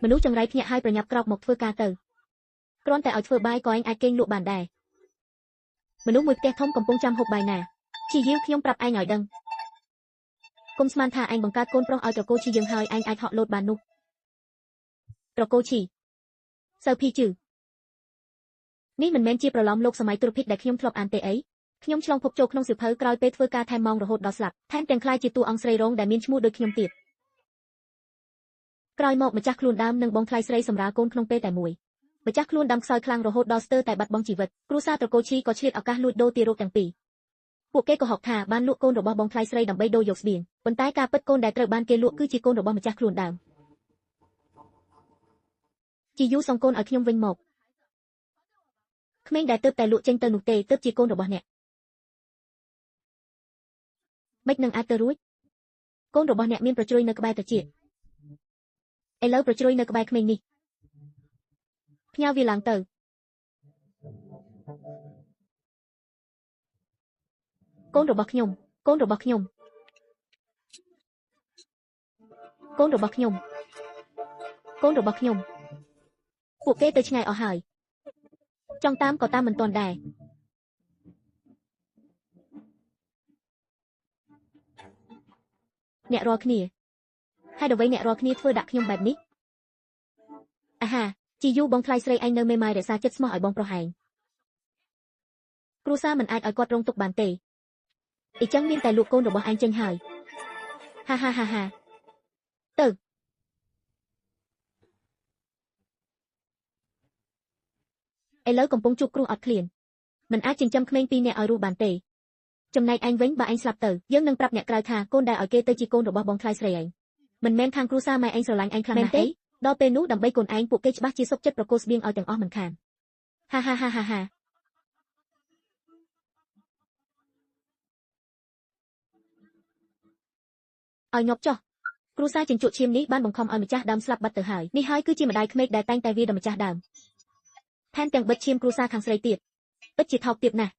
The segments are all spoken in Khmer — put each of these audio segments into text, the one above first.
មនុស្សចង្រៃភ្ញាក់ហើយប្រញាប់ក្រោកមកធ្វើការទៅគ្រាន់តែឲ្យធ្វើបាយក៏ឯងអាចគេងលក់បានដែរមនុស្សមួយផ្ទះធំកំពុងចាំហូបបាយណាជីយាវខ្ញុំប្រាប់ឯងឲ្យដឹងគុំស្មានថាឯងបង្កើតកូនប្រុសឲ្យត្រកូលឈីយើងហើយឯងអាចហក់លោតបាននោះត្រកូលឈីសៅភីជឺនេះមិនមែនជាប្រឡំលោកសម័យទុរភិក្សដែលខ្ញុំធ្លាប់អានទេអីខ្ញុំឆ្លងភពចូលក្នុងសៀវភៅក្រោយពេលធ្វើការថែមម៉ោងរហូតដល់ស្លាប់ថែមទាំងខ្លាយជាតួអង្គស្រីរងដែលមានឈ្មោះដូចខ្ញុំទៀតក្រោយមកម្ចាស់ខ្លួនដើមនិងបងថ្លៃស្រីសម្រាលកូនក្នុងពេលតែមួយម្ចាស់ខ្លួនដើមខ្សោយខ្លាំងរហូតដល់ស្ទើរតែបាត់បង់ជីវិតគ្រួសារត្រកូលឈីក៏ឆ្លៀតឱកាសលួចដូរទារកទាំងពីរពួកគេក៏ហុកថាបានលក់កូនរបស់បងថ្លៃស្រីដើម្បីដូរយកស្បៀងប៉ុន្តែការពិតកូនដែលត្រូវបានគេលក់គឺជាកូនរបស់ម្ចាស់ខ្លួនដើមជីយូសងកូនឲ្យខ្ញុំវិញមកក្មេងដែលទើបតែលក់ចេញទៅនោះទេទើបជាកូនរបស់អ្នកមិននឹងអាចទៅរួចកូនរបស់អ្នកមានប្រជ្រុយនៅក្បែរត្រចៀកឥឡូវប្រជ្រុយនៅក្បែរក្មេងនេះផ្ញើវាឡើងទៅកូនរបស់ខ្ញុំកូនរបស់ខ្ញុំកូនរបស់ខ្ញុំកូនរបស់ខ្ញុំពួកគេទៅឆ្ងាយអស់ហើយចង់តាមក៏តាមមិនទាន់ដែរអ្នករាល់គ្នាហើយអ្វីអ្នករាល់គ្នាធ្វើដាក់ខ្ញុំបែបនេះអាហាជីយូបងថ្លៃស្រីឯងនៅមេម៉ាយរក្សាចិត្តស្មោះឲ្យបងប្រុសឯងគ្រួសារមិនអាចឲ្យគាត់រងទុក្ខបានទេអញ្ចឹងមានតែលក់កូនរបស់ឯងចេញហើយហាហាហាហាទៅឥឡូវកំពុងជួបគ្រោះអត់ឃ្លានមិនអាចចិញ្ចឹមក្មេងពីរនាក់ឲ្យរស់បានទេចំណែកឯងវិញបើឯងស្លាប់ទៅយើងនឹងប្រាប់អ្នកក្រៅថាកូនដែលឲ្យគេទៅជាកូនរបស់បងថ្លៃស្រីឯងមិនមែនខាងគ្រួសារម៉ែឯងស្រឡាញ់ឯងខ្លាំងណាស់ទេដល់ពេលនោះដើម្បីកូនឯងពួកគេច្បាស់ជាសុខចិត្តប្រកូលស្បៀងឲ្យទាំងអស់មិនខានហាហាហាហាហាឲ្យងប់ចុះគ្រួសារចិញ្ចក់ឈាមនេះបានបង្ខំឲ្យម្ចាស់ដើមស្លាប់បាត់ទៅហើយនេះហើយគឺជាម្ដាយក្មេកដែលតែងតែវាដល់ម្ចាស់ដើមថែមទាំងបិទឈាមគ្រួសារខាងស្រីទៀតពិតជាថោកទាបណាស់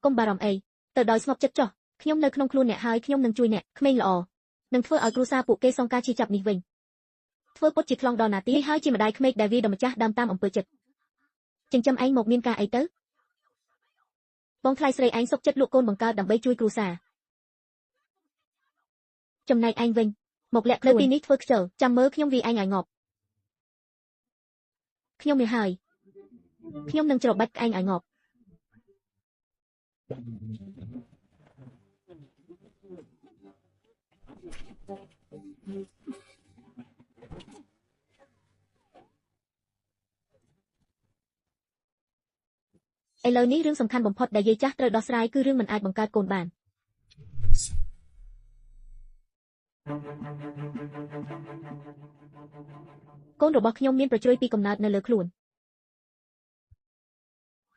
កុំបារម្ភអីទៅដោយស្ងប់ចិត្តចុះខ្ញុំនៅក្នុងខ្លួនអ្នកហើយខ្ញុំនឹងជួយអ្នកក្មេងល្អនឹងធ្វើឲ្យគ្រួសារពួកគេសងការជិះចាប់នេះវិញធ្វើពុតជាខ្លងដល់ណាទីនេះហើយជាម្ដាយក្មេកដែលវាដល់ម្ចាស់ដើមតាមអំពើចិត្តចិញ្ចឹមឯងមកមានការអីទៅបងថ្លៃស្រីឯងសុកចិត្តលក់កូនបង្កើតដើម្បីជួយគ្រួសារចំណែកឯងវិញមកលាក់ខ្លួនទីនេះធ្វើខ្ជិលចាំមើលខ្ញុំវាឯងឲ្យងាប់ខ្ញុំវាហើយខ្ញុំនឹងច្របាច់ឯងឲ្យងាប់ឥឡូវនេះរឿងសំខាន់បំផុតដែលយាយចាស់ត្រូវដោះស្រាយគឺរឿងមិនអាចបង្កើតកូនបានកូនរបស់ខ្ញុំមានប្រជ្រុយពីកំណើតនៅលើខ្លួន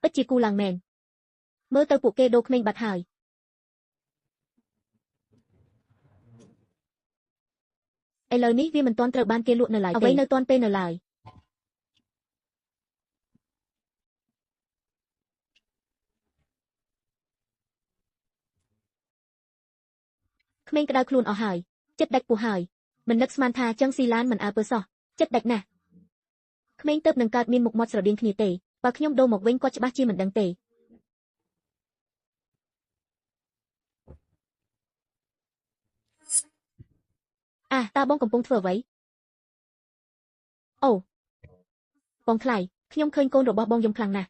ពិតជាគូឡើងមែនមើលទៅពួកគេដូរក្មេងបាត់ហើយឥឡូវនេះវាមិនទាន់ត្រូវបានគេលក់នៅឡើយទេអ្វីនៅទាន់ពេលនៅឡើយក្មេងក្តៅខ្លួនអស់ហើយចិត្តដាច់ពោះហើយមិននឹកស្មានថាចឹងស៊ីឡានមិនអើពើសោះចិត្តដាច់ណាស់ក្មេងទៅនឹងកើតមានមុខមាត់ស្រដៀងគ្នាទេបើខ្ញុំដូរមកវិញគាត់ច្បាស់ជាមិនដឹងទេតើបងកំពុងធ្វើអ្វីអូបងថ្លៃខ្ញុំឃើញកូនរបស់បងយំខ្លាំងណាស់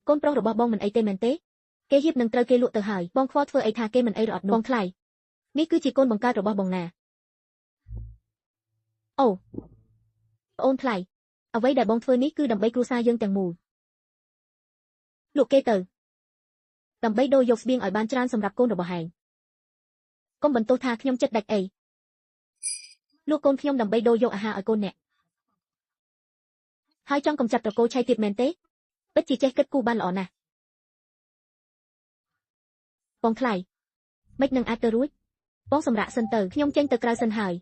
កូនប្រុសរបស់បងមិនអីទេមែនទេគេហៀបនឹងត្រូវគេលក់ទៅហើយបងខ្វល់ធ្វើអីថាគេមិនអីរអត់នោះបងថ្លៃនេះគឺជាកូនបង្កើតរបស់បងណាអូប្អូនថ្លៃអ្វីដែលបងធ្វើនេះគឺដើម្បីគ្រួសារយើងទាំងមូលលក់គេទៅដើម្បីដូរយកស្បៀងឲ្យបានច្រើនសម្រាប់កូនរបស់ហែងកុំបន្ទោសថាខ្ញុំចិត្តដាច់អីលក់កូនខ្ញុំដើម្បីដូរយកអាហារឲ្យកូនអ្នកហើយចង់កំចាត់ត្រកូលឆៃទៀតមែនទេពិតជាចេះគិតគូរបានល្អណាស់បងថ្លៃមិននឹងអាចទៅរួចបងសម្រាប់សិនទៅខ្ញុំចេញទៅក្រៅសិនហើយ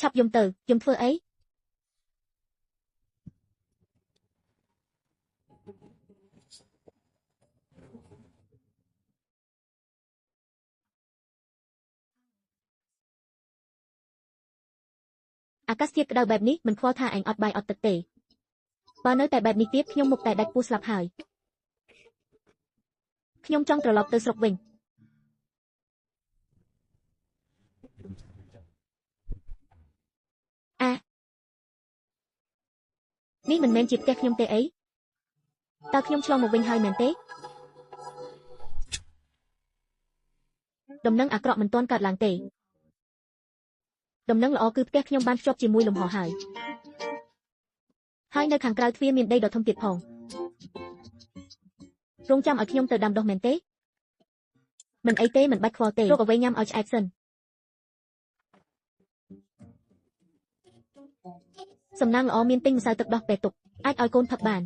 ឆាប់យំទៅយំធ្វើអី អាកាសធាតុក្តៅបែបនេះមិនខ្វល់ថាអញអត់បាយអត់ទឹកទេបើនៅតែបែបនេះទៀតខ្ញុំមុខតែដាច់ពោះស្លាប់ហើយខ្ញុំចង់ត្រឡប់ទៅស្រុកវិញនេះមិនមែនជាផ្ទះខ្ញុំទេអីតើខ្ញុំឆ្លងមកវិញហើយមែនទេដំណឹងអាក្រក់មិនទាន់កើតឡើងទេដំណឹងល្អគឺផ្ទះខ្ញុំបានភ្ជាប់ជាមួយលំហហើយនៅខាងក្រៅទ្វារមានដីដ៏ធំទៀតផងរងចាំឲ្យខ្ញុំទៅដាំដុះមែនទេមិនអីទេមិនបាច់ខ្វល់ទេរកអ្វីញ៉ាំឲ្យឆ្អែតសិនសំណាងល្អមានទិញម្សៅទឹកដោះពេលទុកអាចឲ្យកូនផឹកបាន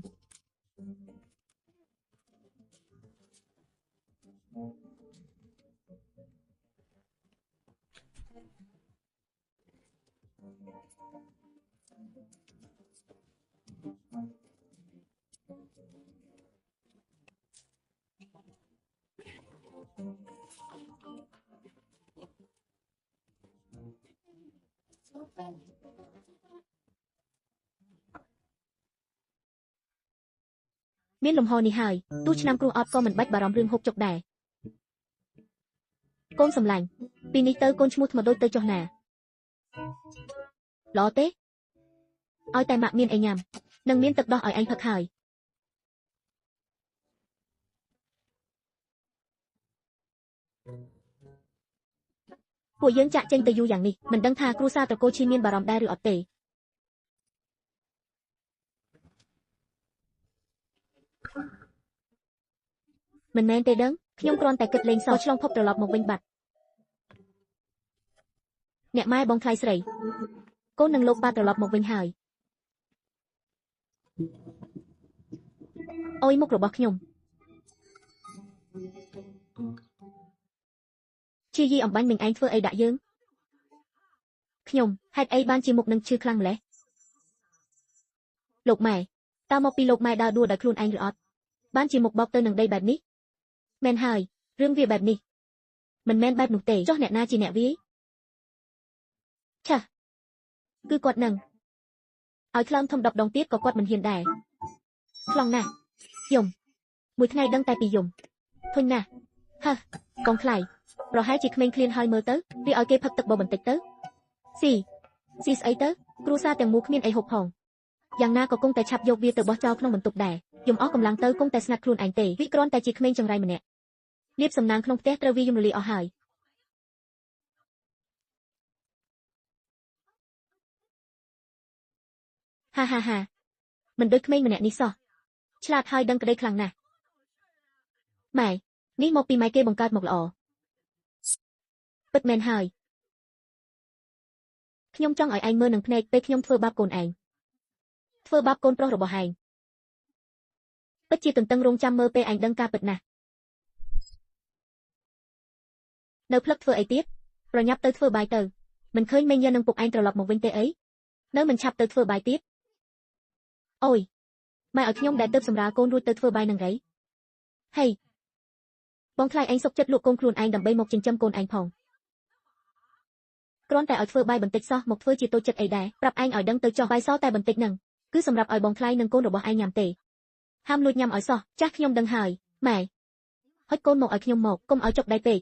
មានលំហនេះហើយទោះឆ្នាំគ្រូអត់ក៏មិនបាច់បារម្ភរឿងហូបចុកដែរកូនសម្លាញ់ពីនេះទៅកូនឈ្មោះថ្មដូចទៅចុះណាល្អទេឲ្យតែម៉ាក់មានអីញ៉ាំនិងមានទឹកដោះឲ្យអញផឹកហើយពួកយើងចាក់ចេញទៅយូរយ៉ាងនេះមិនដឹងថាគ្រូសាត្រកូលឈីមានបារម្ភដែរឬអត់ទេមិនមែនទេដឹងខ្ញុំគ្រាន់តែគិតលេងសើចឆ្លងភពត្រឡប់មកវិញបាត់អ្នកម៉ែបងថ្លៃស្រីកូននឹងលោកប៉ាត្រឡប់មកវិញហើយអុយមុខរបស់ខ្ញុំជាយីអំបាញ់មិញឯងធ្វើអីដាក់យើងខ្ញុំហេតុអីបានជាមុខនឹងឈឺខ្លាំងម្ល៉េះលោកម៉ែតើមកពីលោកម៉ែដើរដួលដោយខ្លួនឯងឬអត់បានជាមុខបោកទៅនឹងដីបែបនេះមែនហើយរឿងវាបែបនេះមិនមែនបែបនោះទេចុះអ្នកណាជាអ្នកវាយឆាគឺគាត់នឹងឲ្យខ្លោមធំ10 ដងទៀតក៏គាត់មិនហ៊ានដែរខ្លងណាស់យំមួយថ្ងៃដឹងតែពីយំធុញណាស់ហឺកងថ្លៃប្រហែលជាក្មេងឃ្លានហើយមើលទៅវាឲ្យគេផឹកទឹកបបបន្តិចទៅស៊ីស្អីទៅគ្រូសាទាំងមូលគ្មានអីហូបផងយ៉ាងណាក៏គង់តែឆាប់យកវាទៅបោះចោលក្នុងបន្ទប់ដែរយំអស់កម្លាំងទៅគង់តែស្ងាត់ខ្លួនឯងទេវាគ្រាន់តែជាក្មេងចង្រៃម្នាក់លៀបសំណាងក្នុងផ្ទះត្រូវវាយំរលាអស់ហើយហាមិនដូចក្មេងម្នាក់នេះសោះឆ្លាតហើយដឹងក្តីខ្លាំងណាស់ម៉ែនេះមកពីម៉ែគេបង្កើតមកល្អពិតមែនហើយខ្ញុំចង់ឲ្យឯងមើលនឹងភ្នែកពេលខ្ញុំធ្វើបាបកូនឯងធ្វើបាបកូនប្រុសរបស់ឯងពិតជាទន្ទឹងរង់ចាំមើលពេលឯងដឹងការពិតណាស់នៅផ្លឹកធ្វើអីទៀតប្រញាប់ទៅធ្វើបាយទៅមិនឃើញមេញ៉ានឹងពុកឯងត្រឡប់មកវិញទេអីនៅមិនឆាប់ទៅធ្វើបាយទៀតអូយម៉ែឲ្យខ្ញុំដែលទៅសម្រាលកូនរួចទៅធ្វើបាយនឹងរៃហេបងថ្លៃឯងសុកចិត្តលក់កូនខ្លួនឯងដើម្បីមកចិញ្ចឹមកូនឯងផងគ្រាន់តែឲ្យធ្វើបាយបន្តិចសោះមកធ្វើជាតូចចិត្តអីដែរប្រាប់ឯងឲ្យដឹងទៅចោះបាយសតែបន្តិចហ្នឹងគឺសម្រាប់ឲ្យបងថ្លៃនិងកូនរបស់ឯងញ៉ាំទេហាមលួចញ៉ាំឲ្យសោះចាស់ខ្ញុំដឹងហើយម៉ែហុចកូនមកឲ្យខ្ញុំមកកុំឲ្យចុកដៃពេក